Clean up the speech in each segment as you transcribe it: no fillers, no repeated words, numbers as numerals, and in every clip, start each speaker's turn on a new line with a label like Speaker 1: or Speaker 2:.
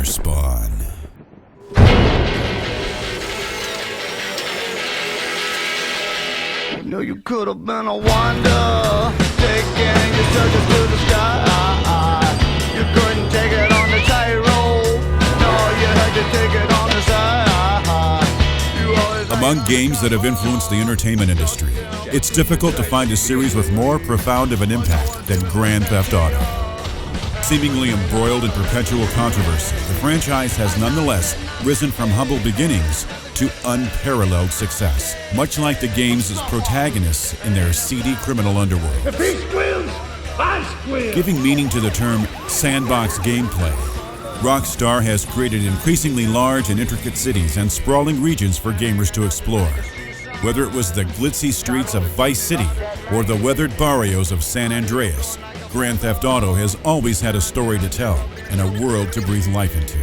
Speaker 1: GamerSpawn.
Speaker 2: You know you could have been a wonder, taking your surges to the sky. You couldn't take it on the tightrope. No, you had to take it on the side.
Speaker 1: Among games that have influenced the entertainment industry, it's difficult to find a series with more profound of an impact than Grand Theft Auto. Seemingly embroiled in perpetual controversy, the franchise has nonetheless risen from humble beginnings to unparalleled success, much like the game's protagonists in their seedy criminal underworld.
Speaker 3: If he squeals, I squeal!
Speaker 1: Giving meaning to the term sandbox gameplay, Rockstar has created increasingly large and intricate cities and sprawling regions for gamers to explore. Whether it was the glitzy streets of Vice City or the weathered barrios of San Andreas, Grand Theft Auto has always had a story to tell and a world to breathe life into.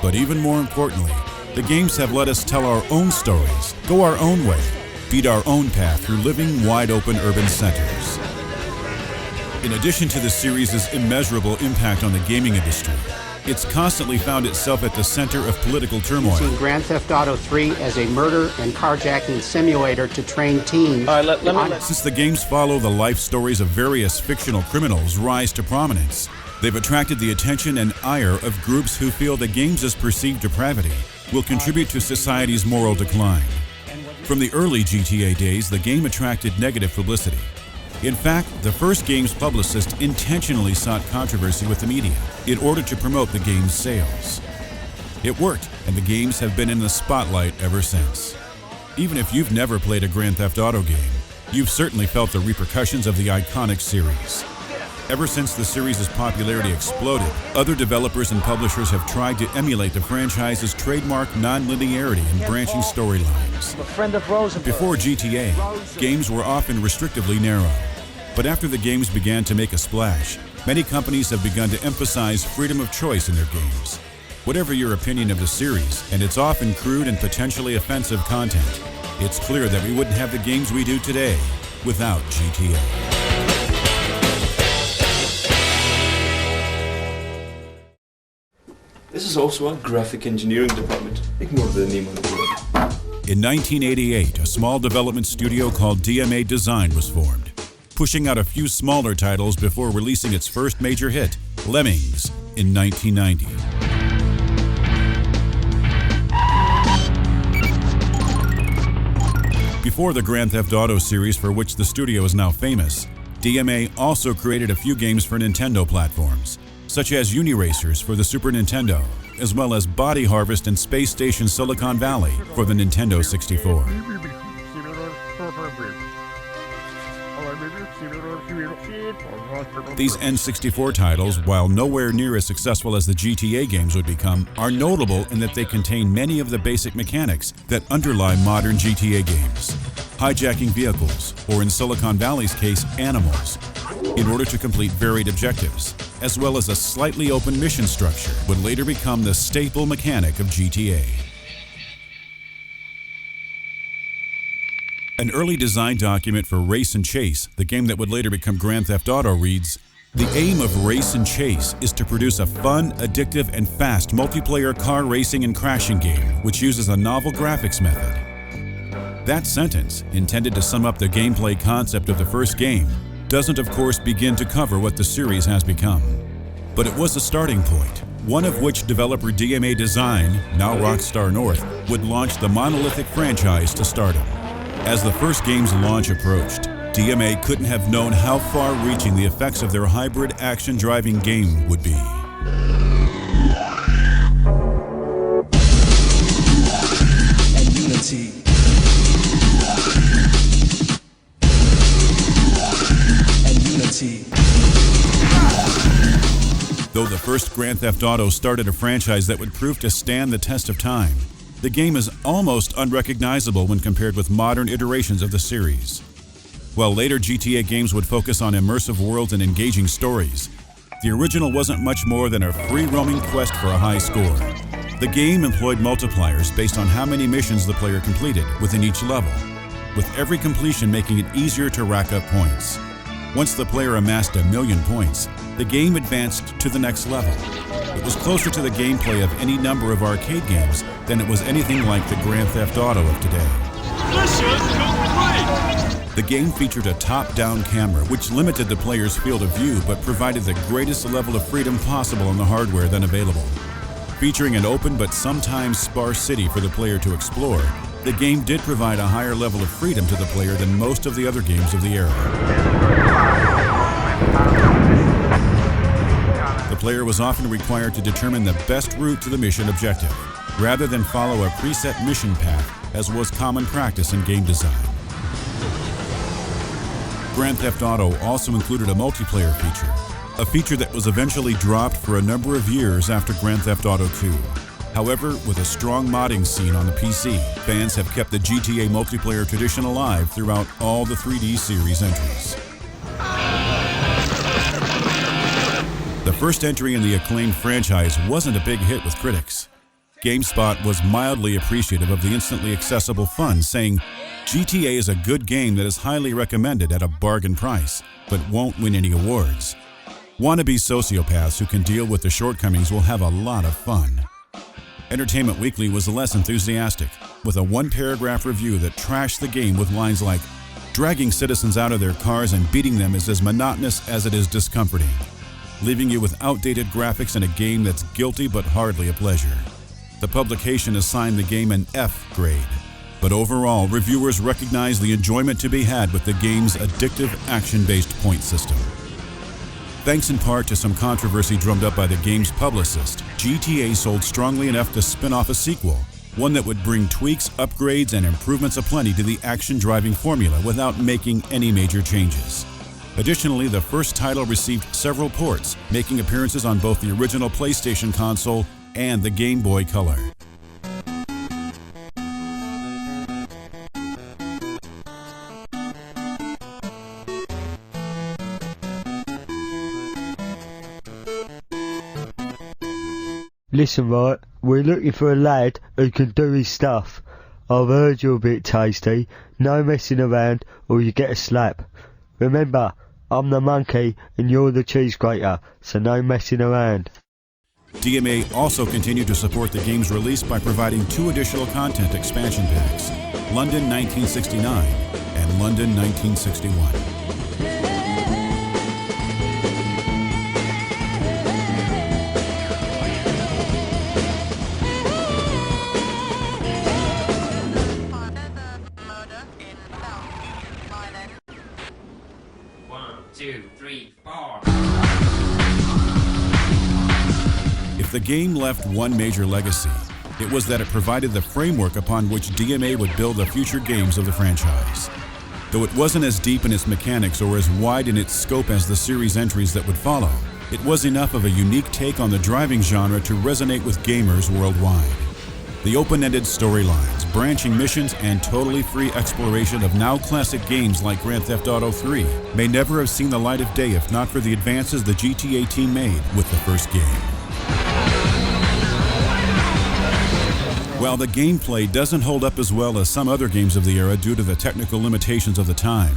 Speaker 1: But even more importantly, the games have let us tell our own stories, go our own way, beat our own path through living, wide-open urban centers. In addition to the series' immeasurable impact on the gaming industry, it's constantly found itself at the center of political turmoil.
Speaker 4: We've seen Grand Theft Auto 3 as a murder and carjacking simulator to train teens.
Speaker 1: Since the games follow the life stories of various fictional criminals rise to prominence, they've attracted the attention and ire of groups who feel the games' perceived depravity will contribute to society's moral decline. From the early GTA days, the game attracted negative publicity. In fact, the first game's publicist intentionally sought controversy with the media in order to promote the game's sales. It worked, and the games have been in the spotlight ever since. Even if you've never played a Grand Theft Auto game, you've certainly felt the repercussions of the iconic series. Ever since the series' popularity exploded, other developers and publishers have tried to emulate the franchise's trademark non-linearity and branching storylines. Before GTA, games were often restrictively narrow. But after the games began to make a splash, many companies have begun to emphasize freedom of choice in their games. Whatever your opinion of the series and its often crude and potentially offensive content, it's clear that we wouldn't have the games we do today without GTA.
Speaker 5: This is also a graphic engineering department. Ignore the name on the board.
Speaker 1: In 1988, a small development studio called DMA Design was formed, pushing out a few smaller titles before releasing its first major hit, Lemmings, in 1990. Before the Grand Theft Auto series, for which the studio is now famous, DMA also created a few games for Nintendo platforms, such as Uniracers for the Super Nintendo, as well as Body Harvest and Space Station Silicon Valley for the Nintendo 64. These N64 titles, while nowhere near as successful as the GTA games would become, are notable in that they contain many of the basic mechanics that underlie modern GTA games. Hijacking vehicles, or in Silicon Valley's case, animals, in order to complete varied objectives, as well as a slightly open mission structure, would later become the staple mechanic of GTA. An early design document for Race and Chase, the game that would later become Grand Theft Auto, reads, "The aim of Race and Chase is to produce a fun, addictive, and fast multiplayer car racing and crashing game which uses a novel graphics method." That sentence, intended to sum up the gameplay concept of the first game, doesn't of course begin to cover what the series has become. But it was a starting point, one of which developer DMA Design, now Rockstar North, would launch the monolithic franchise to stardom. As the first game's launch approached, DMA couldn't have known how far-reaching the effects of their hybrid action-driving game would be.
Speaker 6: And unity.
Speaker 1: Though the first Grand Theft Auto started a franchise that would prove to stand the test of time, the game is almost unrecognizable when compared with modern iterations of the series. While later GTA games would focus on immersive worlds and engaging stories, the original wasn't much more than a free-roaming quest for a high score. The game employed multipliers based on how many missions the player completed within each level, with every completion making it easier to rack up points. Once the player amassed 1 million points, the game advanced to the next level. It was closer to the gameplay of any number of arcade games than it was anything like the Grand Theft Auto of today. The game featured a top-down camera, which limited the player's field of view but provided the greatest level of freedom possible on the hardware then available. Featuring an open but sometimes sparse city for the player to explore, the game did provide a higher level of freedom to the player than most of the other games of the era. The player was often required to determine the best route to the mission objective, rather than follow a preset mission path, as was common practice in game design. Grand Theft Auto also included a multiplayer feature that was eventually dropped for a number of years after Grand Theft Auto 2. However, with a strong modding scene on the PC, fans have kept the GTA multiplayer tradition alive throughout all the 3D series entries. The first entry in the acclaimed franchise wasn't a big hit with critics. GameSpot was mildly appreciative of the instantly accessible fun, saying, GTA is a good game that is highly recommended at a bargain price, but won't win any awards. Wannabe sociopaths who can deal with the shortcomings will have a lot of fun. Entertainment Weekly was less enthusiastic, with a one-paragraph review that trashed the game with lines like, "Dragging citizens out of their cars and beating them is as monotonous as it is discomforting, leaving you with outdated graphics and a game that's guilty but hardly a pleasure." The publication assigned the game an F grade, but overall, reviewers recognized the enjoyment to be had with the game's addictive action-based point system. Thanks in part to some controversy drummed up by the game's publicist, GTA sold strongly enough to spin off a sequel, one that would bring tweaks, upgrades, and improvements aplenty to the action-driving formula without making any major changes. Additionally, the first title received several ports, making appearances on both the original PlayStation console and the Game Boy Color.
Speaker 7: Listen, right, we're looking for a lad who can do his stuff. I've heard you're a bit tasty. No messing around or you get a slap. Remember, I'm the monkey and you're the cheese grater, so no messing around.
Speaker 1: DMA also continued to support the game's release by providing 2 additional content expansion packs, London 1969 and London 1961. If the game left one major legacy, it was that it provided the framework upon which DMA would build the future games of the franchise. Though it wasn't as deep in its mechanics or as wide in its scope as the series entries that would follow, it was enough of a unique take on the driving genre to resonate with gamers worldwide. The open-ended storylines, branching missions, and totally free exploration of now classic games like Grand Theft Auto 3 may never have seen the light of day if not for the advances the GTA team made with the first game. While the gameplay doesn't hold up as well as some other games of the era due to the technical limitations of the time,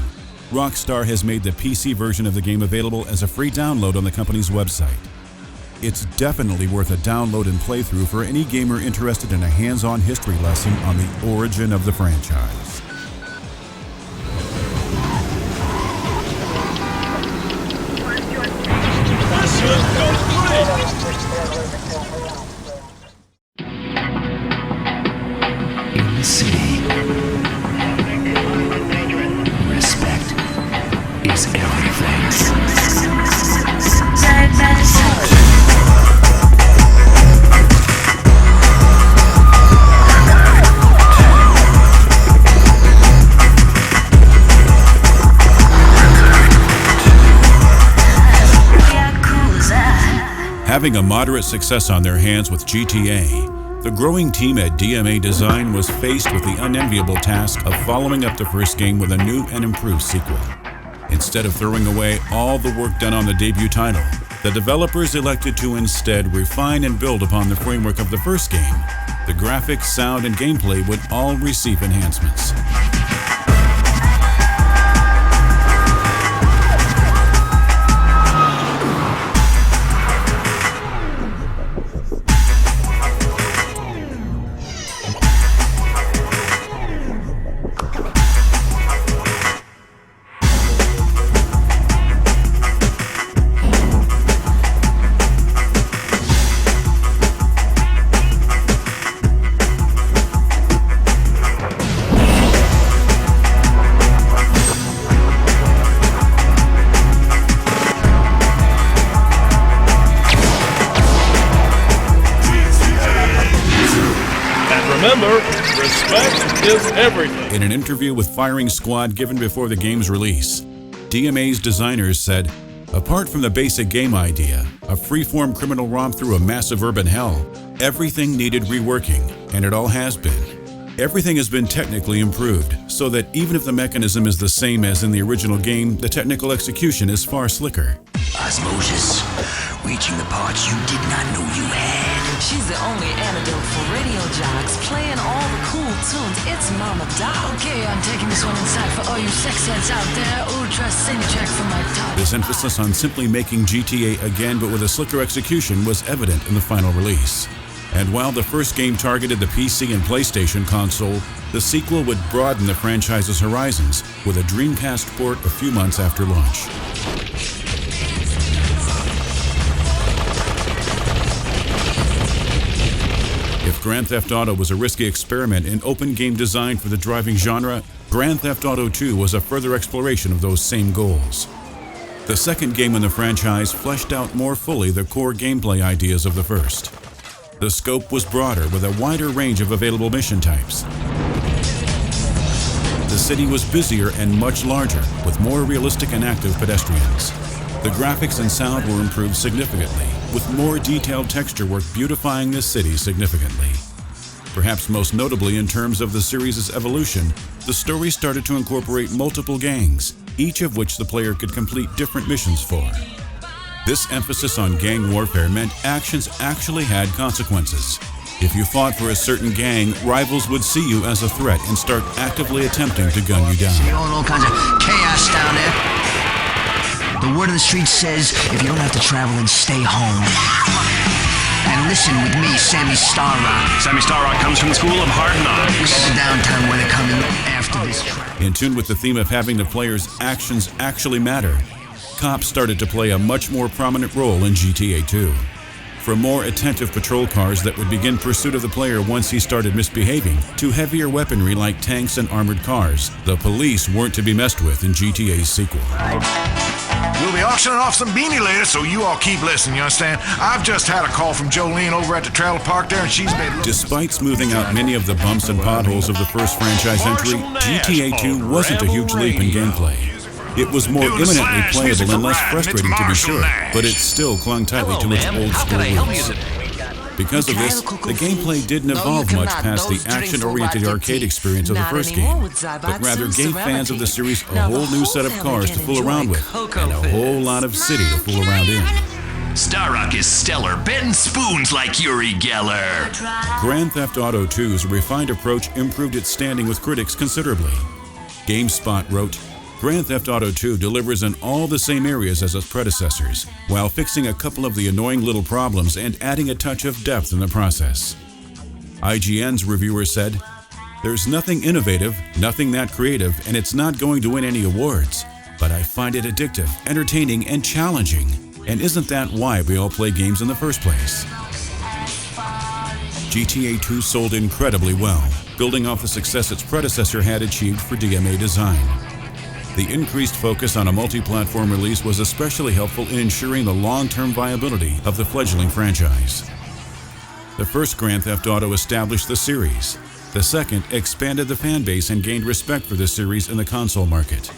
Speaker 1: Rockstar has made the PC version of the game available as a free download on the company's website. It's definitely worth a download and playthrough for any gamer interested in a hands-on history lesson on the origin of the franchise.
Speaker 6: In the city, respect is everything.
Speaker 1: Having a moderate success on their hands with GTA, the growing team at DMA Design was faced with the unenviable task of following up the first game with a new and improved sequel. Instead of throwing away all the work done on the debut title, the developers elected to instead refine and build upon the framework of the first game. The graphics, sound, and gameplay would all receive enhancements.
Speaker 3: Remember, respect is everything.
Speaker 1: In an interview with Firing Squad given before the game's release, DMA's designers said, apart from the basic game idea, a free-form criminal romp through a massive urban hell, everything needed reworking, and it all has been. Everything has been technically improved, so that even if the mechanism is the same as in the original game, the technical execution is far slicker.
Speaker 6: Osmosis, reaching the parts you did not know you had.
Speaker 8: She's the only antidote for radio jocks, playing all the cool tunes. It's Mama Doll. Okay, I'm taking this one inside for all you sex heads out there. Ultra sync check for my top.
Speaker 1: This emphasis on simply making GTA again but with a slicker execution was evident in the final release. And while the first game targeted the PC and PlayStation console, the sequel would broaden the franchise's horizons with a Dreamcast port a few months after launch. If Grand Theft Auto was a risky experiment in open game design for the driving genre, Grand Theft Auto 2 was a further exploration of those same goals. The second game in the franchise fleshed out more fully the core gameplay ideas of the first. The scope was broader with a wider range of available mission types. The city was busier and much larger, with more realistic and active pedestrians. The graphics and sound were improved significantly, with more detailed texture work beautifying the city significantly. Perhaps most notably in terms of the series' evolution, the story started to incorporate multiple gangs, each of which the player could complete different missions for. This emphasis on gang warfare meant actions actually had consequences. If you fought for a certain gang, rivals would see you as a threat and start actively attempting to gun you down.
Speaker 6: All kinds of chaos down there. The word of the street says if you don't have to travel, then stay home. And listen with me, Sammy Starrock.
Speaker 9: Sammy Starrock comes from the School of Hard Knocks.
Speaker 6: Look at the downtown where they're coming after this track.
Speaker 1: In tune with the theme of having the player's actions actually matter, cops started to play a much more prominent role in GTA 2. From more attentive patrol cars that would begin pursuit of the player once he started misbehaving, to heavier weaponry like tanks and armored cars, the police weren't to be messed with in GTA's sequel.
Speaker 10: We'll be auctioning off some beanie later, so you all keep listening, you understand? I've just had a call from Jolene over at the trailer park there, and she's made...
Speaker 1: Despite smoothing out many of the bumps and potholes of the first franchise entry, GTA 2 wasn't a huge leap in gameplay. It was more eminently playable and less frustrating to be sure, but it still clung tightly to its old school roots. Because of this, the gameplay didn't evolve much past the action-oriented arcade experience of the first game, but rather gave fans of the series a whole new set of cars to fool around with, and a whole lot of city to fool around in.
Speaker 9: Starrock is stellar, bend spoons like Uri Geller.
Speaker 1: Grand Theft Auto 2's refined approach improved its standing with critics considerably. GameSpot wrote, Grand Theft Auto 2 delivers in all the same areas as its predecessors, while fixing a couple of the annoying little problems and adding a touch of depth in the process. IGN's reviewer said, there's nothing innovative, nothing that creative, and it's not going to win any awards, but I find it addictive, entertaining, and challenging. And isn't that why we all play games in the first place? GTA 2 sold incredibly well, building off the success its predecessor had achieved for DMA Design. The increased focus on a multi-platform release was especially helpful in ensuring the long-term viability of the fledgling franchise. The first Grand Theft Auto established the series. The second expanded the fan base and gained respect for the series in the console market.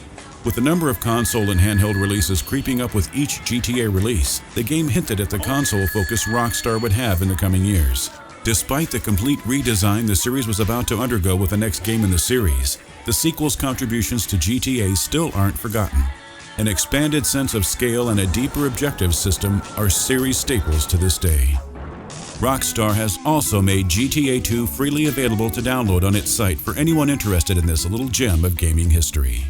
Speaker 1: With the number of console and handheld releases creeping up with each GTA release, the game hinted at the console focus Rockstar would have in the coming years. Despite the complete redesign the series was about to undergo with the next game in the series, the sequel's contributions to GTA still aren't forgotten. An expanded sense of scale and a deeper objective system are series staples to this day. Rockstar has also made GTA 2 freely available to download on its site for anyone interested in this little gem of gaming history.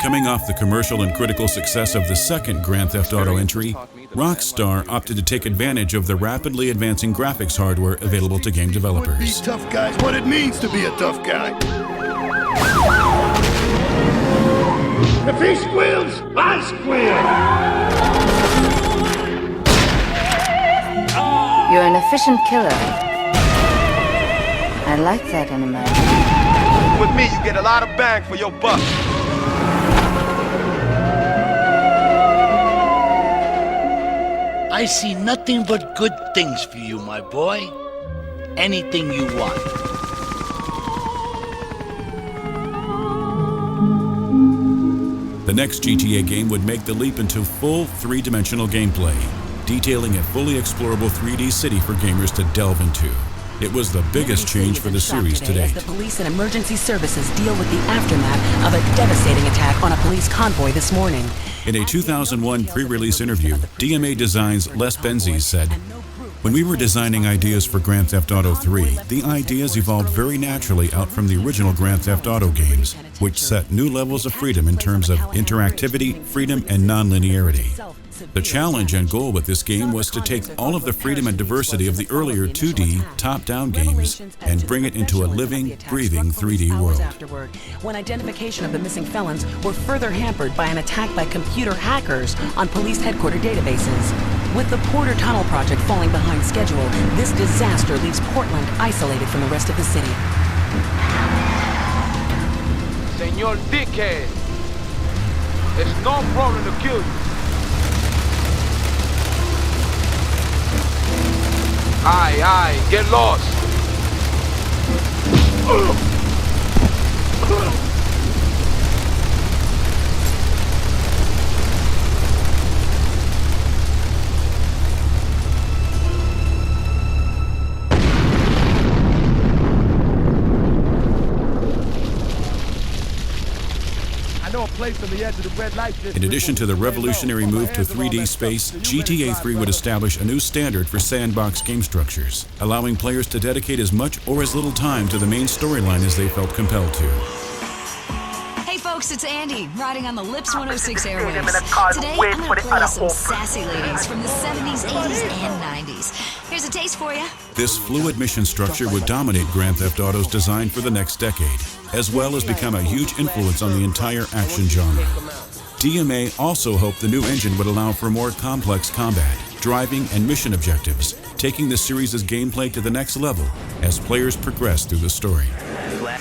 Speaker 1: Coming off the commercial and critical success of the second Grand Theft Auto entry, Rockstar opted to take advantage of the rapidly advancing graphics hardware available to game developers.
Speaker 3: These tough guys, what it means to be a tough guy. If he squeals, I squeal.
Speaker 11: You're an efficient killer. I like that in a man. Working with me, you get a lot of bang for your buck.
Speaker 12: I see nothing but good things for you, my boy. Anything you want.
Speaker 1: The next GTA game would make the leap into full three-dimensional gameplay, detailing a fully explorable 3D city for gamers to delve into. It was the biggest change for the series to date.
Speaker 8: The police and emergency services deal with the aftermath of a devastating attack on a police convoy this morning.
Speaker 1: In a 2001 pre-release interview, DMA Design's Les Benzies said, "When we were designing ideas for Grand Theft Auto 3, the ideas evolved very naturally out from the original Grand Theft Auto games, which set new levels of freedom in terms of interactivity, freedom, and non-linearity. The challenge and goal with this game was to take all of the freedom and diversity of the earlier 2D, top-down games and bring it into a living, breathing 3D world."
Speaker 8: When identification of the missing felons were further hampered by an attack by computer hackers on police headquarters databases. With the Porter Tunnel project falling behind schedule, this disaster leaves Portland isolated from the rest of the city.
Speaker 11: Señor Dickhead, it's no problem to kill you. Aye, get lost.
Speaker 1: In addition to the revolutionary move to 3D space, GTA 3 would establish a new standard for sandbox game structures, allowing players to dedicate as much or as little time to the main storyline as they felt compelled to.
Speaker 13: Hey folks, it's Andy, riding on the Lips 106 airwaves. Today, I'm gonna play some sassy ladies from the 70s, 80s, and 90s. Here's a taste for you.
Speaker 1: This fluid mission structure would dominate Grand Theft Auto's design for the next decade, as well as become a huge influence on the entire action genre. DMA also hoped the new engine would allow for more complex combat, driving, and mission objectives, taking the series' gameplay to the next level as players progress through the story.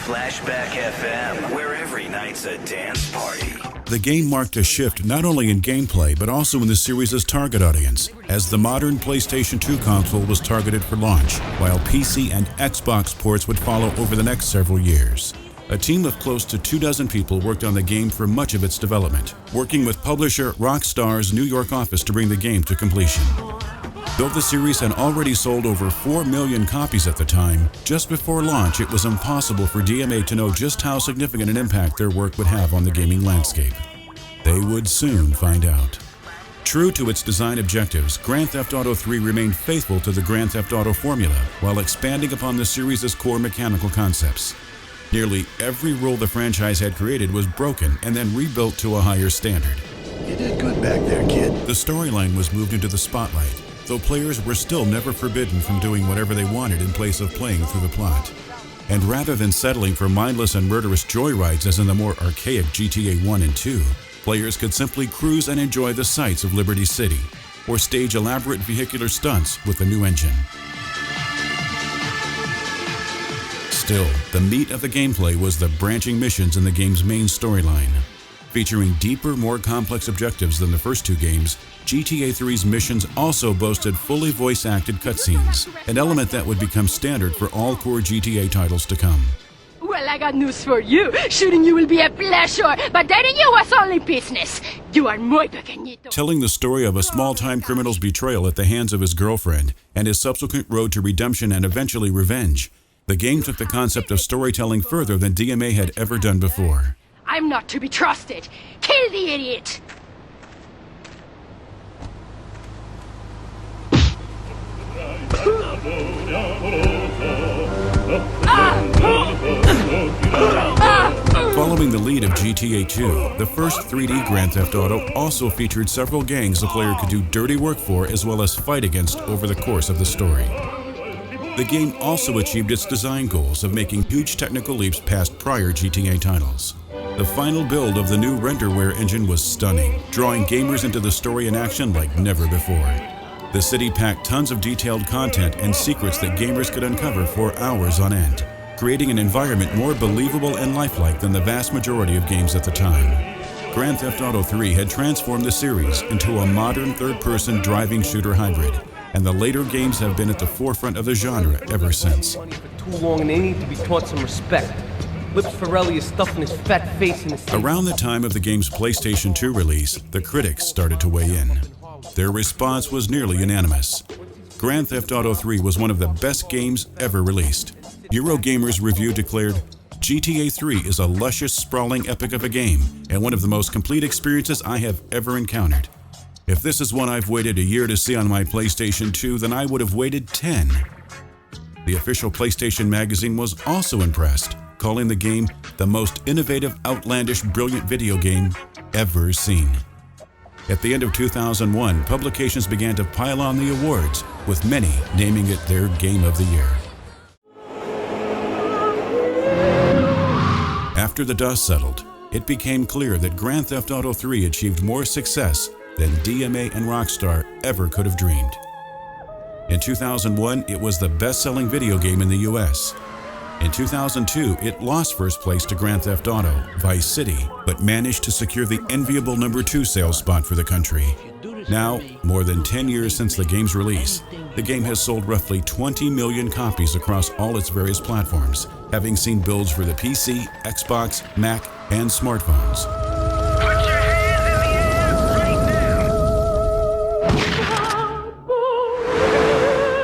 Speaker 14: Flashback FM, where every night's a dance party.
Speaker 1: The game marked a shift not only in gameplay, but also in the series' target audience, as the modern PlayStation 2 console was targeted for launch, while PC and Xbox ports would follow over the next several years. A team of close to 24 people worked on the game for much of its development, working with publisher Rockstar's New York office to bring the game to completion. Though the series had already sold over 4 million copies at the time, just before launch it was impossible for DMA to know just how significant an impact their work would have on the gaming landscape. They would soon find out. True to its design objectives, Grand Theft Auto 3 remained faithful to the Grand Theft Auto formula while expanding upon the series' core mechanical concepts. Nearly every rule the franchise had created was broken and then rebuilt to a higher standard.
Speaker 3: You did good back there, kid.
Speaker 1: The storyline was moved into the spotlight, though players were still never forbidden from doing whatever they wanted in place of playing through the plot. And rather than settling for mindless and murderous joyrides as in the more archaic GTA 1 and 2, players could simply cruise and enjoy the sights of Liberty City, or stage elaborate vehicular stunts with the new engine. Still, the meat of the gameplay was the branching missions in the game's main storyline. Featuring deeper, more complex objectives than the first two games, GTA 3's missions also boasted fully voice-acted cutscenes, an element that would become standard for all core GTA titles to come.
Speaker 15: Well, I got news for you. Shooting you will be a pleasure, but dating you was only business. You are muy pequeñito.
Speaker 1: Telling the story of a small-time criminal's betrayal at the hands of his girlfriend and his subsequent road to redemption and eventually revenge, the game took the concept of storytelling further than DMA had ever done before.
Speaker 15: I'm not to be trusted. Kill the idiot!
Speaker 1: Following the lead of GTA 2, the first 3D Grand Theft Auto also featured several gangs the player could do dirty work for as well as fight against over the course of the story. The game also achieved its design goals of making huge technical leaps past prior GTA titles. The final build of the new renderware engine was stunning, drawing gamers into the story and action like never before. The city packed tons of detailed content and secrets that gamers could uncover for hours on end. creating an environment more believable and lifelike than the vast majority of games at the time. Grand Theft Auto 3 had transformed the series into a modern third-person driving shooter hybrid, and the later games have been at the forefront of the genre ever since.
Speaker 16: Too long, and they need to be taught some respect. Lips Forelli is stuffing his fat face in his...
Speaker 1: Around the time of the game's PlayStation 2 release, the critics started to weigh in. Their response was nearly unanimous. Grand Theft Auto 3 was one of the best games ever released. Eurogamer's review declared, GTA 3 is a luscious, sprawling epic of a game, and one of the most complete experiences I have ever encountered. If this is one I've waited a year to see on my PlayStation 2, then I would have waited 10. The official PlayStation magazine was also impressed, calling the game the most innovative, outlandish, brilliant video game ever seen. At the end of 2001, publications began to pile on the awards, with many naming it their Game of the Year. After the dust settled, it became clear that Grand Theft Auto 3 achieved more success than DMA and Rockstar ever could have dreamed. In 2001, it was the best-selling video game in the US. In 2002, it lost first place to Grand Theft Auto, Vice City, but managed to secure the enviable #2 sales spot for the country. Now, more than 10 years since the game's release, the game has sold roughly 20 million copies across all its various platforms, having seen builds for the PC, Xbox, Mac, and smartphones.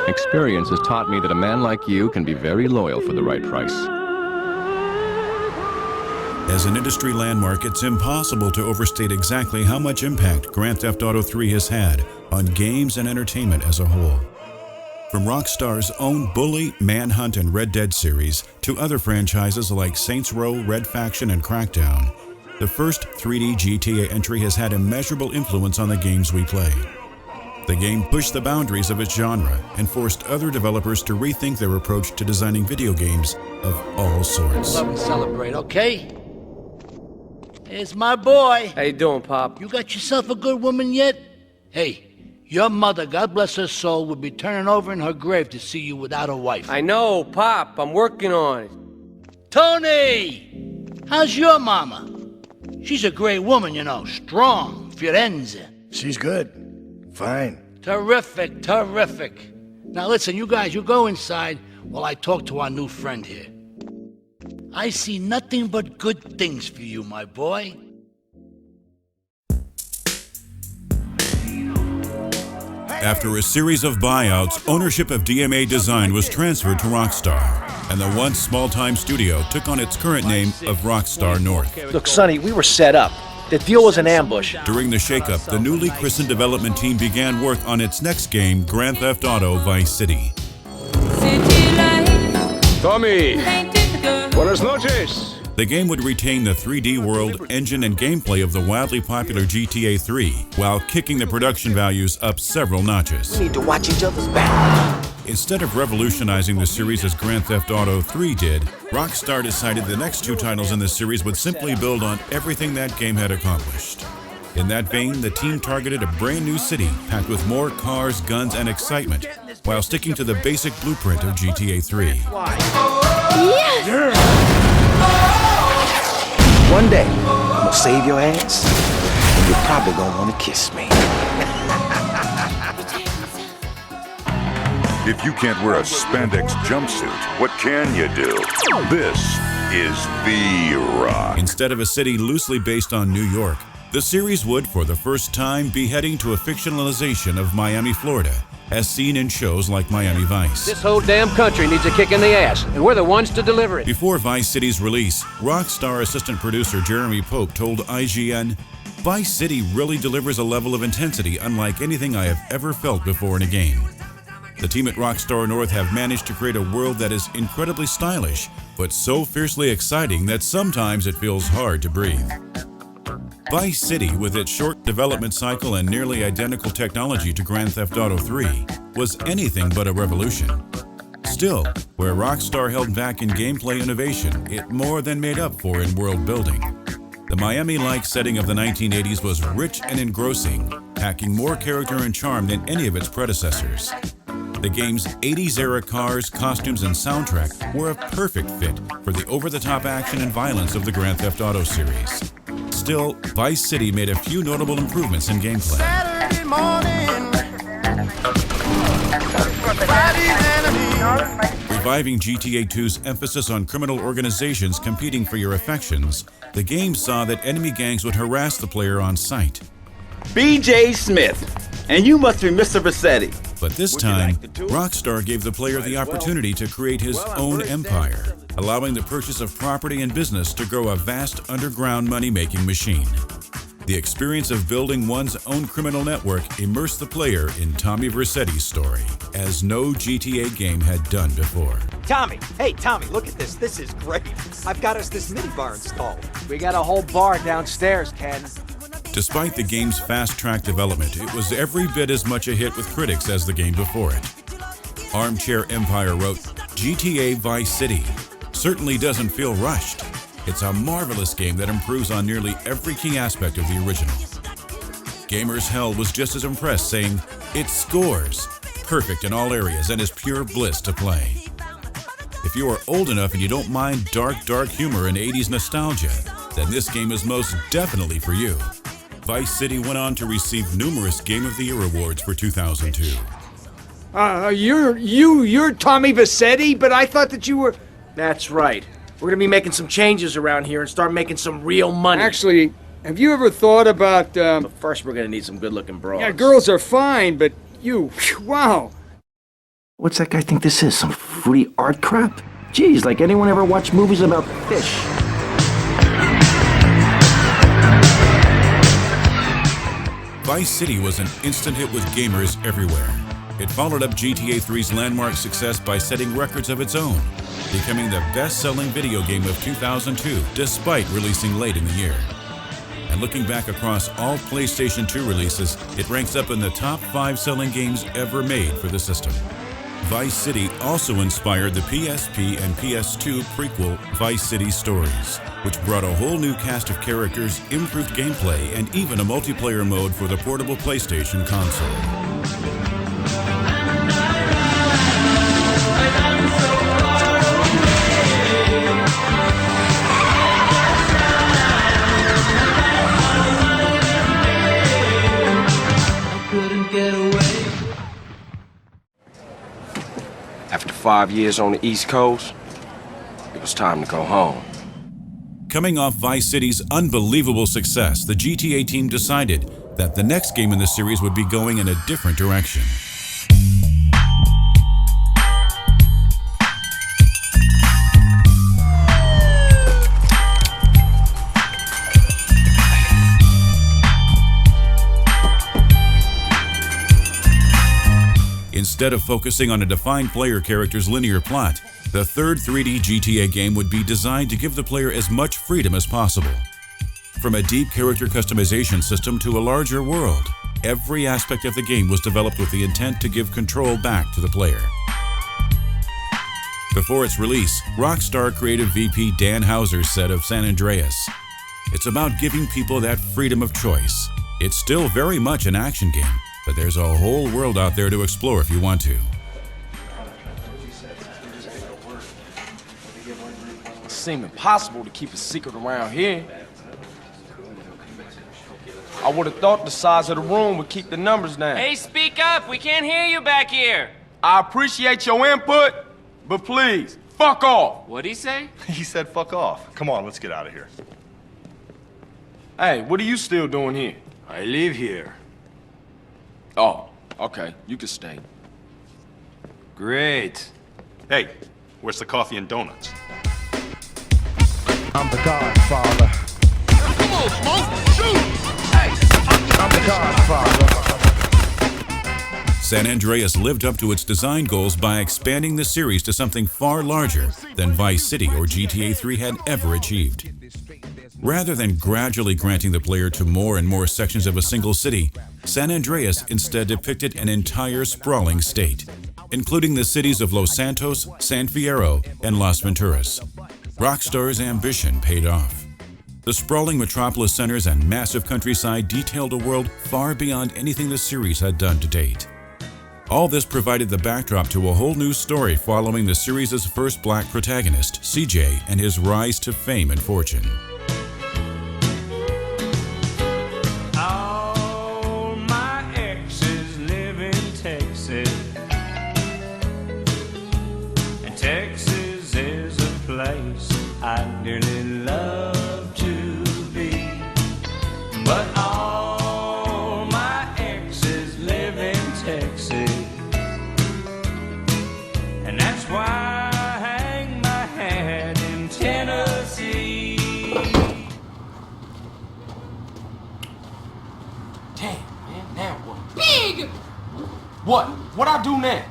Speaker 17: Experience has taught me that a man like you can be very loyal for the right price.
Speaker 1: As an industry landmark, it's impossible to overstate exactly how much impact Grand Theft Auto 3 has had on games and entertainment as a whole. From Rockstar's own Bully, Manhunt, and Red Dead series to other franchises like Saints Row, Red Faction, and Crackdown, the first 3D GTA entry has had immeasurable influence on the games we play. The game pushed the boundaries of its genre and forced other developers to rethink their approach to designing video games of all sorts.
Speaker 12: Love and celebrate, okay? Here's my boy.
Speaker 16: How you doing, Pop?
Speaker 12: You got yourself a good woman yet? Hey, your mother, God bless her soul, would be turning over in her grave to see you without a wife.
Speaker 16: I know, Pop. I'm working on it.
Speaker 12: Tony! How's your mama? She's a great woman, you know, strong, Firenze.
Speaker 3: She's good. Fine.
Speaker 12: Terrific, terrific. Now listen, you guys, you go inside while I talk to our new friend here. I see nothing but good things for you, my boy.
Speaker 1: After a series of buyouts, ownership of DMA Design was transferred to Rockstar, and the once small-time studio took on its current name of Rockstar North.
Speaker 18: Look, Sonny, we were set up. The deal was an ambush.
Speaker 1: During the shakeup, the newly christened development team began work on its next game, Grand Theft Auto Vice City.
Speaker 11: Tommy, buenas noches.
Speaker 1: The game would retain the 3D world, engine, and gameplay of the wildly popular GTA 3, while kicking the production values up several notches.
Speaker 18: We need to watch each other's back.
Speaker 1: Instead of revolutionizing the series as Grand Theft Auto 3 did, Rockstar decided the next two titles in the series would simply build on everything that game had accomplished. In that vein, the team targeted a brand new city packed with more cars, guns, and excitement, while sticking to the basic blueprint of GTA 3.
Speaker 15: Yes!
Speaker 18: One day, I'm gonna save your ass, and you're probably gonna want to kiss me.
Speaker 19: If you can't wear a spandex jumpsuit, what can you do? This is The Rock.
Speaker 1: Instead of a city loosely based on New York, the series would, for the first time, be heading to a fictionalization of Miami, Florida, as seen in shows like Miami Vice.
Speaker 16: This whole damn country needs a kick in the ass, and we're the ones to deliver it.
Speaker 1: Before Vice City's release, Rockstar assistant producer Jeremy Pope told IGN, "Vice City really delivers a level of intensity unlike anything I have ever felt before in a game." The team at Rockstar North have managed to create a world that is incredibly stylish, but so fiercely exciting that sometimes it feels hard to breathe. Vice City, with its short development cycle and nearly identical technology to Grand Theft Auto 3, was anything but a revolution. Still, where Rockstar held back in gameplay innovation, it more than made up for in world building. The Miami-like setting of the 1980s was rich and engrossing, packing more character and charm than any of its predecessors. The game's 80s-era cars, costumes, and soundtrack were a perfect fit for the over-the-top action and violence of the Grand Theft Auto series. Still, Vice City made a few notable improvements in gameplay.
Speaker 2: Saturday morning, Friday's enemy.
Speaker 1: Reviving GTA 2's emphasis on criminal organizations competing for your affections, the game saw that enemy gangs would harass the player on sight.
Speaker 20: B.J. Smith, and you must be Mr. Vassetti.
Speaker 1: But this time, Rockstar gave the player the opportunity to create his own empire, allowing the purchase of property and business to grow a vast underground money-making machine. The experience of building one's own criminal network immersed the player in Tommy Vercetti's story, as no GTA game had done before.
Speaker 21: Tommy, hey Tommy, look at this. This is great. I've got us this mini bar installed. We got a whole bar downstairs, Ken.
Speaker 1: Despite the game's fast-track development, it was every bit as much a hit with critics as the game before it. Armchair Empire wrote, GTA Vice City certainly doesn't feel rushed. It's a marvelous game that improves on nearly every key aspect of the original. Gamers Hell was just as impressed, saying, "It scores, perfect in all areas, and is pure bliss to play." If you are old enough and you don't mind dark humor and 80s nostalgia, then this game is most definitely for you. Vice City went on to receive numerous Game of the Year awards for 2002.
Speaker 21: You're Tommy Vassetti, but I thought that you were... That's right. We're gonna be making some changes around here and start making some real money.
Speaker 22: Actually, have you ever thought about,
Speaker 21: But first we're gonna need some good-looking broads.
Speaker 22: Yeah, girls are fine, but you, wow.
Speaker 18: What's that guy think this is? Some fruity art crap? Geez, like anyone ever watched movies about fish?
Speaker 1: Vice City was an instant hit with gamers everywhere. It followed up GTA 3's landmark success by setting records of its own, becoming the best-selling video game of 2002, despite releasing late in the year. And looking back across all PlayStation 2 releases, it ranks up in the top 5 selling games ever made for the system. Vice City also inspired the PSP and PS2 prequel Vice City Stories, which brought a whole new cast of characters, improved gameplay, and even a multiplayer mode for the portable PlayStation console.
Speaker 23: After 5 years on the East Coast, it was time to go home.
Speaker 1: Coming off Vice City's unbelievable success, the GTA team decided that the next game in the series would be going in a different direction. Instead of focusing on a defined player character's linear plot, the third 3D GTA game would be designed to give the player as much freedom as possible. From a deep character customization system to a larger world, every aspect of the game was developed with the intent to give control back to the player. Before its release, Rockstar creative VP Dan Houser said of San Andreas, "It's about giving people that freedom of choice. It's still very much an action game, but there's a whole world out there to explore if you want to."
Speaker 23: It seemed impossible to keep a secret around here. I would have thought the size of the room would keep the numbers down.
Speaker 24: Hey, speak up! We can't hear you back here!
Speaker 23: I appreciate your input, but please, fuck off!
Speaker 24: What'd he say?
Speaker 25: He said fuck off. Come on, let's get out of here.
Speaker 23: Hey, what are you still doing here?
Speaker 25: I live here.
Speaker 23: Oh, okay, you can stay.
Speaker 25: Great. Hey, where's the coffee and donuts?
Speaker 2: I'm the Godfather.
Speaker 25: Come on, Smoke, shoot! Hey,
Speaker 2: I'm the Godfather.
Speaker 1: San Andreas lived up to its design goals by expanding the series to something far larger than Vice City or GTA 3 had ever achieved. Rather than gradually granting the player to more and more sections of a single city, San Andreas instead depicted an entire sprawling state, including the cities of Los Santos, San Fierro, and Las Venturas. Rockstar's ambition paid off. The sprawling metropolis centers and massive countryside detailed a world far beyond anything the series had done to date. All this provided the backdrop to a whole new story following the series' first black protagonist, CJ, and his rise to fame and fortune.
Speaker 4: All my exes live in Texas, and Texas is a place I dearly love to be. But all my exes live in Texas, and that's why I hang my hat in Tennessee.
Speaker 5: Damn, man, now what?
Speaker 15: Big!
Speaker 5: What? What I do now?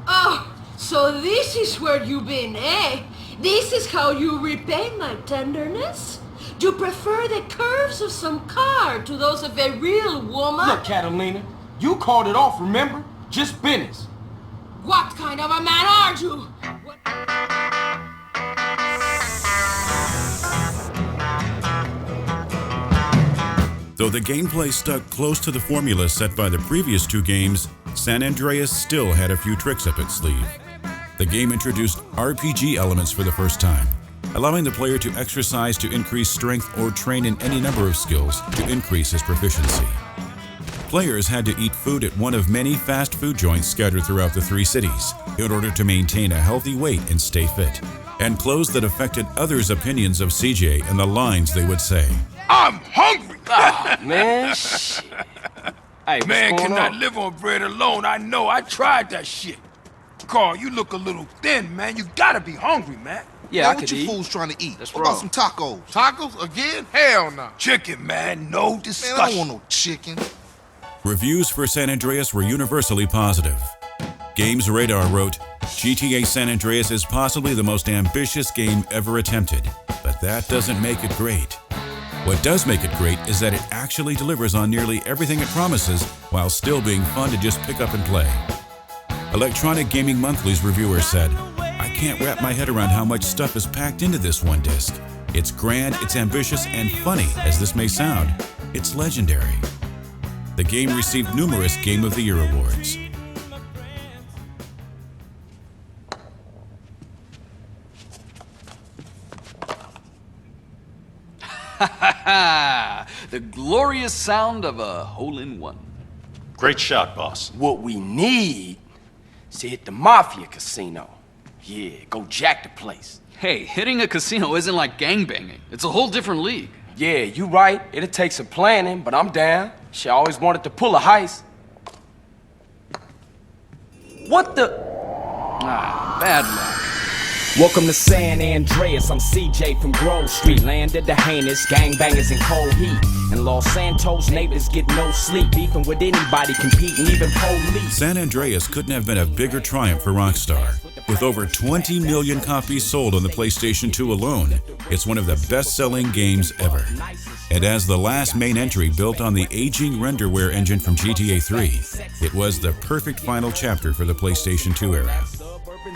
Speaker 15: Oh, so this is where you been, eh? This is how you repay my tenderness? You prefer the curves of some car to those of a real woman?
Speaker 5: Look, Catalina, you called it off, remember? Just business.
Speaker 15: What kind of a man are you?
Speaker 1: Though the gameplay stuck close to the formula set by the previous two games, San Andreas still had a few tricks up its sleeve. The game introduced RPG elements for the first time, allowing the player to exercise to increase strength or train in any number of skills to increase his proficiency. Players had to eat food at one of many fast food joints scattered throughout the 3 cities in order to maintain a healthy weight and stay fit, and clothes that affected others' opinions of CJ and the lines they would say.
Speaker 23: I'm hungry!
Speaker 5: Oh, man, Hey,
Speaker 23: man cannot live on bread alone. I know. I tried that shit. Carl, you look a little thin, man. You gotta be hungry, man.
Speaker 5: Yeah,
Speaker 23: man,
Speaker 5: I
Speaker 23: what
Speaker 5: could
Speaker 23: you
Speaker 5: eat.
Speaker 23: fools trying to eat?
Speaker 5: That's
Speaker 23: what
Speaker 5: wrong.
Speaker 23: about some tacos? Tacos? Again? Hell no. Chicken, man. No discussion. Man, I don't want no chicken.
Speaker 1: Reviews for San Andreas were universally positive. Games Radar wrote, GTA San Andreas is possibly the most ambitious game ever attempted, but that doesn't make it great. What does make it great is that it actually delivers on nearly everything it promises while still being fun to just pick up and play. Electronic Gaming Monthly's reviewer said, I can't wrap my head around how much stuff is packed into this one disc. It's grand, it's ambitious, and funny, as this may sound. It's legendary. The game received numerous Game of the Year awards.
Speaker 6: The glorious sound of a hole-in-one.
Speaker 25: Great shot, boss.
Speaker 5: What we need is to hit the Mafia casino. Yeah, go jack the place.
Speaker 6: Hey, hitting a casino isn't like gangbanging. It's a whole different league.
Speaker 5: Yeah, you right. It'll take some planning, but I'm down. She always wanted to pull a heist. What the?
Speaker 6: Ah, bad luck.
Speaker 7: Welcome to San Andreas, I'm CJ from Grove Street. Land of the heinous, gangbangers in cold heat. And Los Santos neighbors get no sleep, beefing with anybody, competing, even police.
Speaker 1: San Andreas couldn't have been a bigger triumph for Rockstar. With over 20 million copies sold on the PlayStation 2 alone, it's one of the best-selling games ever. And as the last main entry built on the aging renderware engine from GTA 3, it was the perfect final chapter for the PlayStation 2 era.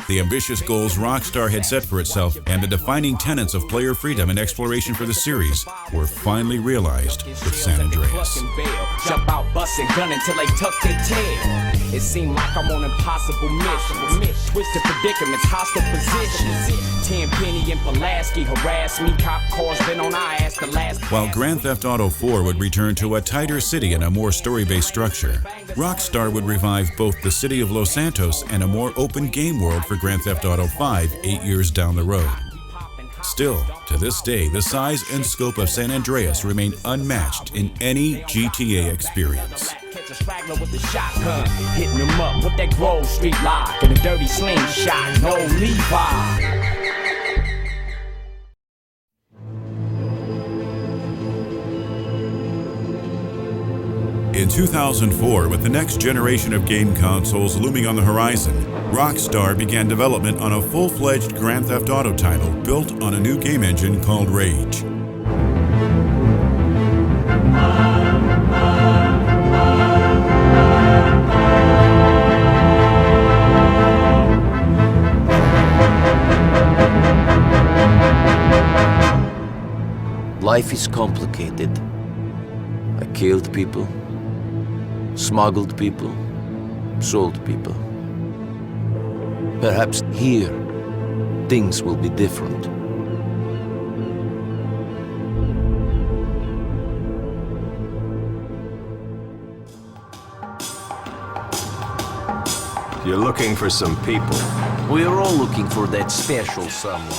Speaker 1: The ambitious goals Rockstar had set for itself and the defining tenets of player freedom and exploration for the series were finally realized with San Andreas.
Speaker 7: Jump out, bustin' gun until they tuck their tail. It seemed like I'm on impossible missions. Twisted predicaments, hostile positions. Tenpenny and Pulaski harass me. Cop cars been on our ass the last.
Speaker 1: While Grand Theft Auto 4 would return to a tighter city and a more story-based structure, Rockstar would revive both the city of Los Santos and a more open game world for Grand Theft Auto 5 8 years down the road. Still, to this day, the size and scope of San Andreas remain unmatched in any GTA experience.
Speaker 7: Catch a straggler with the shotgun, hitting him up with that Grove Street lock and a dirty slingshot, no Levi.
Speaker 1: In 2004, with the next generation of game consoles looming on the horizon, Rockstar began development on a full-fledged Grand Theft Auto title built on a new game engine called Rage.
Speaker 10: Life is complicated. I killed people, smuggled people, sold people. Perhaps here, things will be different.
Speaker 8: You're looking for some people.
Speaker 10: We're all looking for that special someone.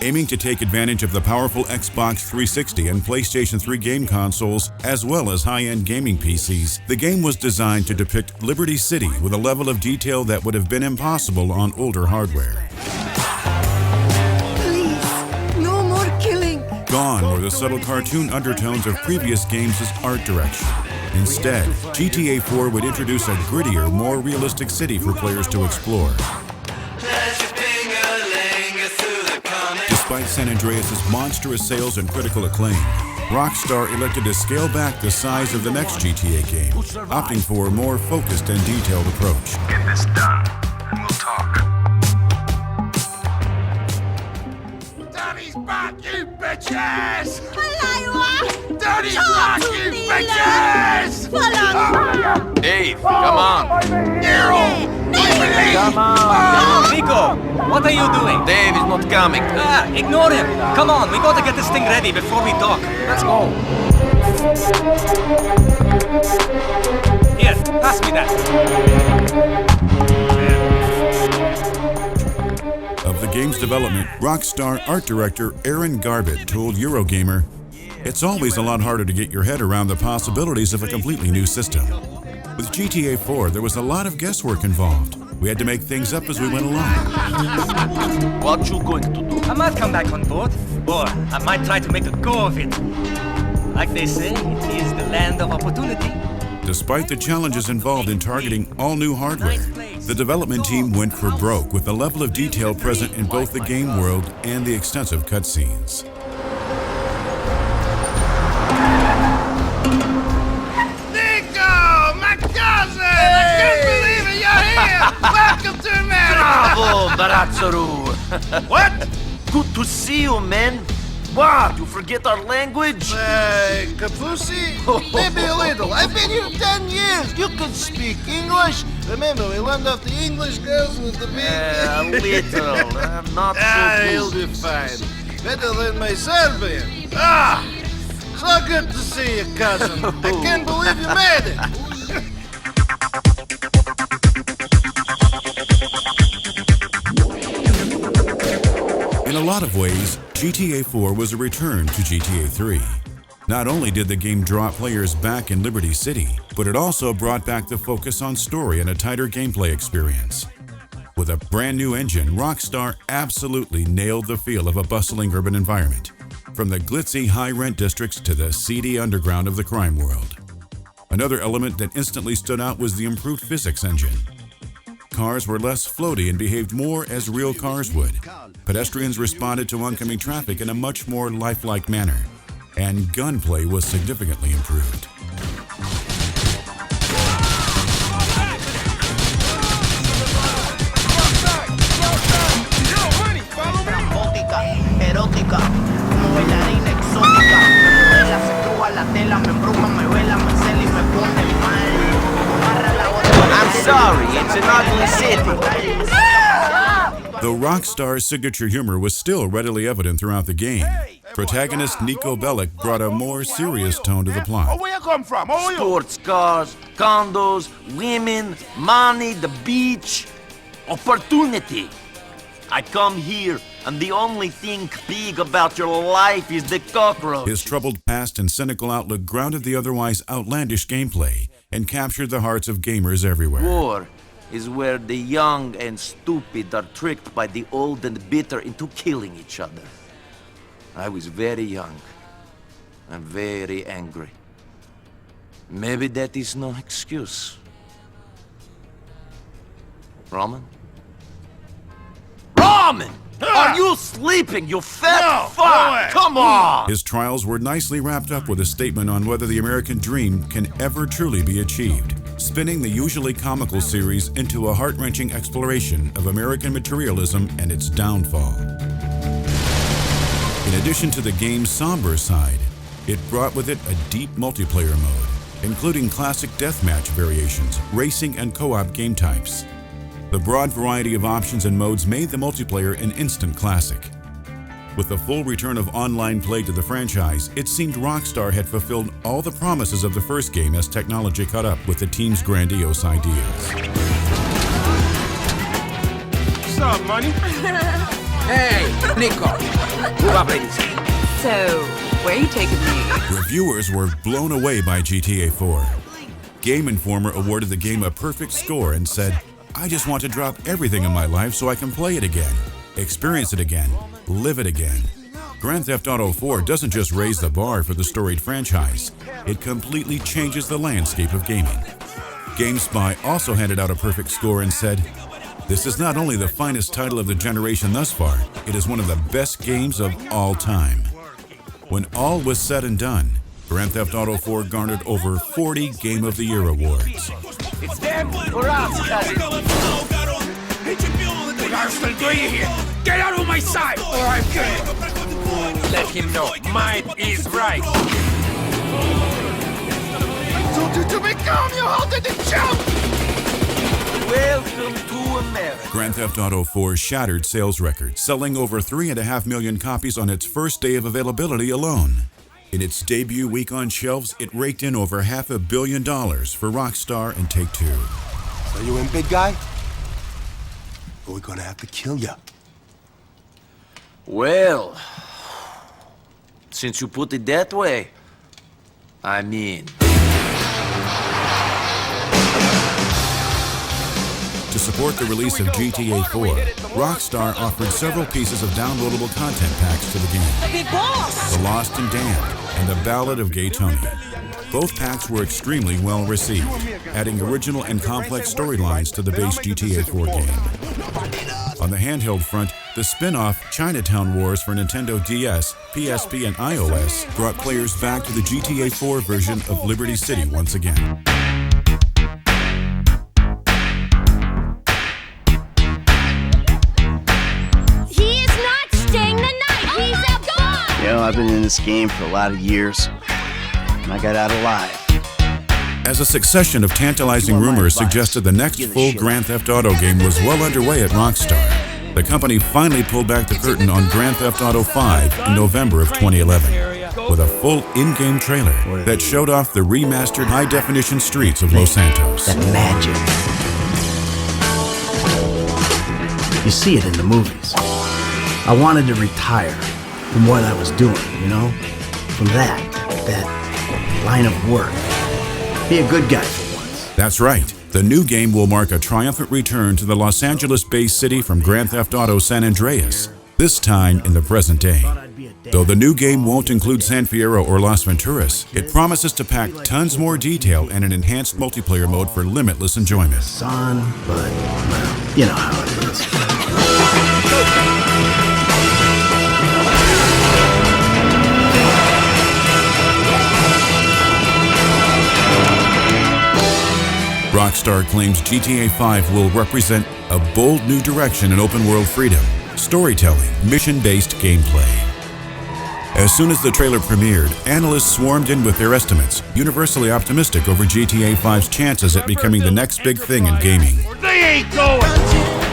Speaker 1: Aiming to take advantage of the powerful Xbox 360 and PlayStation 3 game consoles, as well as high-end gaming PCs, the game was designed to depict Liberty City with a level of detail that would have been impossible on older hardware.
Speaker 2: Please, no more killing.
Speaker 1: Gone were the subtle cartoon undertones of previous games' art direction. Instead, GTA 4 would introduce a grittier, more realistic city for players to explore. Despite San Andreas' monstrous sales and critical acclaim, Rockstar elected to scale back the size of the next GTA game, opting for a more focused and detailed approach.
Speaker 8: Get this done, and we'll talk.
Speaker 23: Daddy's back, you bitches! Daddy's back, you bitches!
Speaker 7: Dave, come on.
Speaker 23: Come
Speaker 7: on.
Speaker 24: Nico, what are you doing?
Speaker 7: Dave is not coming.
Speaker 24: Ignore him. Come on, we gotta get this thing ready before we dock.
Speaker 7: Let's go.
Speaker 24: Here, pass me that.
Speaker 1: Of the game's development, Rockstar art director Aaron Garbut told Eurogamer, "It's always a lot harder to get your head around the possibilities of a completely new system. With GTA 4, there was a lot of guesswork involved. We had to make things up as we went along."
Speaker 7: What you going to do?
Speaker 24: I might come back on board, or I might try to make a go of it. Like they say, it is the land of opportunity.
Speaker 1: Despite the challenges involved in targeting all new hardware, the development team went for broke with the level of detail present in both the game world and the extensive cutscenes.
Speaker 23: Welcome to America!
Speaker 10: Bravo, Barazzaru!
Speaker 23: What?
Speaker 10: Good to see you, man. What, you forget our language?
Speaker 23: Kapusi? Maybe a little. I've been here 10 years. You can speak English. Remember, we learned off the English girls with the big...
Speaker 10: A little. Not so
Speaker 23: He'll be fine. Better than my Serbian. So good to see you, cousin. I can't believe you made it.
Speaker 1: In a lot of ways, GTA 4 was a return to GTA 3. Not only did the game draw players back in Liberty City, but it also brought back the focus on story and a tighter gameplay experience. With a brand new engine, Rockstar absolutely nailed the feel of a bustling urban environment, from the glitzy high-rent districts to the seedy underground of the crime world. Another element that instantly stood out was the improved physics engine. Cars were less floaty and behaved more as real cars would. Pedestrians responded to oncoming traffic in a much more lifelike manner, and gunplay was significantly improved.
Speaker 10: I'm sorry, it's an ugly city.
Speaker 1: Though Rockstar's signature humor was still readily evident throughout the game, protagonist Niko Bellic brought a more serious tone to the plot.
Speaker 23: Where you come from?
Speaker 10: Sports cars, condos, women, money, the beach, opportunity. I come here, and the only thing big about your life is the cockroach.
Speaker 1: His troubled past and cynical outlook grounded the otherwise outlandish gameplay and captured the hearts of gamers everywhere.
Speaker 10: War is where the young and stupid are tricked by the old and bitter into killing each other. I was very young and very angry. Maybe that is no excuse. Roman? Roman! Are you sleeping, you fat fuck? Come on!
Speaker 1: His trials were nicely wrapped up with a statement on whether the American dream can ever truly be achieved, spinning the usually comical series into a heart-wrenching exploration of American materialism and its downfall. In addition to the game's somber side, it brought with it a deep multiplayer mode, including classic deathmatch variations, racing, and co-op game types. The broad variety of options and modes made the multiplayer an instant classic. With the full return of online play to the franchise, it seemed Rockstar had fulfilled all the promises of the first game as technology caught up with the team's grandiose ideas.
Speaker 5: What's up, money? Hey, Nico. Move up, ladies.
Speaker 3: So, where are you taking me?
Speaker 1: Reviewers were blown away by GTA 4. Game Informer awarded the game a perfect score and said, "I just want to drop everything in my life so I can play it again, experience it again, live it again." Grand Theft Auto 4 doesn't just raise the bar for the storied franchise, it completely changes the landscape of gaming. GameSpy also handed out a perfect score and said, "This is not only the finest title of the generation thus far, it is one of the best games of all time." When all was said and done, Grand Theft Auto 4 garnered over 40 Game of the Year awards.
Speaker 5: It's them or us, cousin. What are you doing here? Get out of my sight, or I'm good. Let him know. Might is right.
Speaker 23: To be calm, you halted the jump!
Speaker 10: Welcome to America.
Speaker 1: Grand Theft Auto 4 shattered sales records, selling over 3.5 million copies on its first day of availability alone. In its debut week on shelves, it raked in over $500 million for Rockstar and Take-Two.
Speaker 9: So you in, big guy? Or we're gonna have to kill ya.
Speaker 10: Well, since you put it that way, I'm in.
Speaker 1: To support the release of GTA 4, Rockstar offered several pieces of downloadable content packs to the game. The Lost and Damned and The Ballad of Gay Tony. Both packs were extremely well received, adding original and complex storylines to the base GTA 4 game. On the handheld front, the spin-off Chinatown Wars for Nintendo DS, PSP, and iOS brought players back to the GTA 4 version of Liberty City once again.
Speaker 18: You know, I've been in this game for a lot of years, and I got out alive.
Speaker 1: As a succession of tantalizing rumors suggested the next full Grand Theft Auto game was well underway at Rockstar, the company finally pulled back the curtain on Grand Theft Auto 5 in November of 2011, with a full in-game trailer that showed off the remastered high-definition streets of Los Santos.
Speaker 18: That magic. You see it in the movies. I wanted to retire from what I was doing, you know? From that line of work. Be a good guy for once.
Speaker 1: That's right. The new game will mark a triumphant return to the Los Angeles-based city from Grand Theft Auto San Andreas, this time in the present day. Though the new game won't include San Fierro or Las Venturas, it promises to pack tons more detail and an enhanced multiplayer mode for limitless enjoyment.
Speaker 18: Son, but, well, you know how it is.
Speaker 1: Rockstar claims GTA 5 will represent a bold new direction in open-world freedom, storytelling, mission-based gameplay. As soon as the trailer premiered, analysts swarmed in with their estimates, universally optimistic over GTA 5's chances at becoming the next big thing in gaming.
Speaker 5: They ain't going!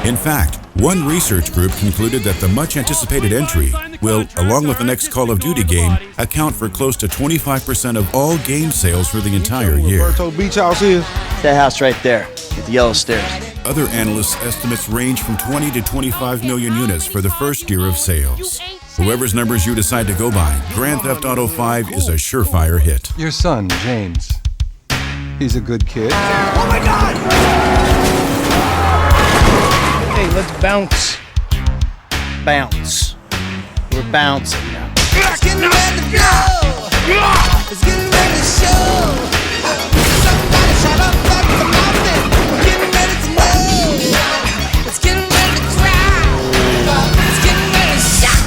Speaker 1: In fact, one research group concluded that the much-anticipated entry will, along with the next Call of Duty game, account for close to 25% of all game sales for the entire year.
Speaker 23: Roberto Beach House is?
Speaker 18: That house right there, with the yellow stairs.
Speaker 1: Other analysts' estimates range from 20 to 25 million units for the first year of sales. Whoever's numbers you decide to go by, Grand Theft Auto 5 is a surefire hit.
Speaker 13: Your son, James. He's a good kid.
Speaker 5: Oh my God!
Speaker 12: Hey, let's bounce. Bounce. We're bouncing now.
Speaker 5: It's getting ready to go! It's getting ready to show! Somebody shut up at the mountain! We're getting ready to know! It's getting ready to cry! It's getting ready to shout!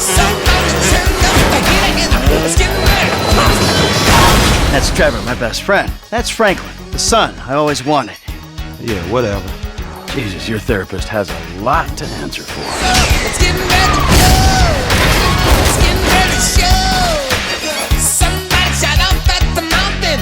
Speaker 5: Somebody turn up the heat! It's getting ready to...
Speaker 18: That's Trevor, my best friend. That's Franklin, the son I always wanted.
Speaker 13: Yeah, whatever.
Speaker 18: Jesus, your therapist has a lot to answer for.
Speaker 5: It's getting ready to go! It's getting ready to show! Somebody shut up at the mountain!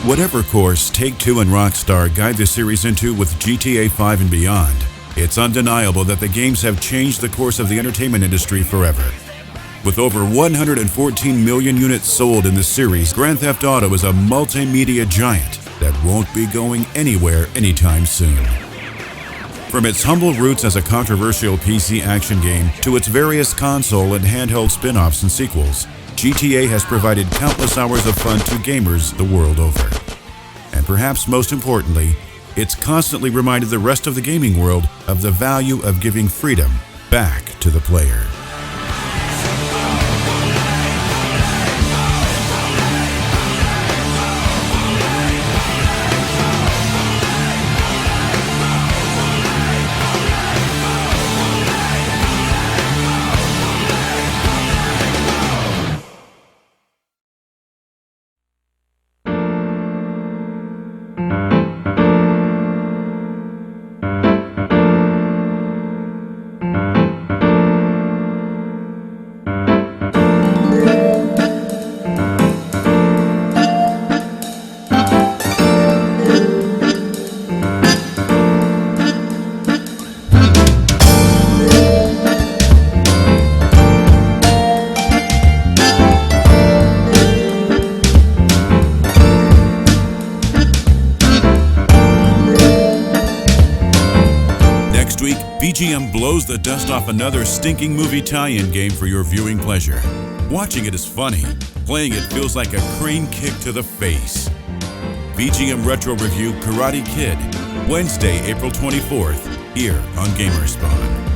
Speaker 1: Whatever course Take-Two and Rockstar guide the series into with GTA 5 and beyond, it's undeniable that the games have changed the course of the entertainment industry forever. With over 114 million units sold in the series, Grand Theft Auto is a multimedia giant that won't be going anywhere anytime soon. From its humble roots as a controversial PC action game to its various console and handheld spin-offs and sequels, GTA has provided countless hours of fun to gamers the world over. And perhaps most importantly, it's constantly reminded the rest of the gaming world of the value of giving freedom back to the player. BGM blows the dust off another stinking movie tie-in game for your viewing pleasure. Watching it is funny. Playing it feels like a crane kick to the face. BGM Retro Review Karate Kid, Wednesday, April 24th, here on GamerSpawn.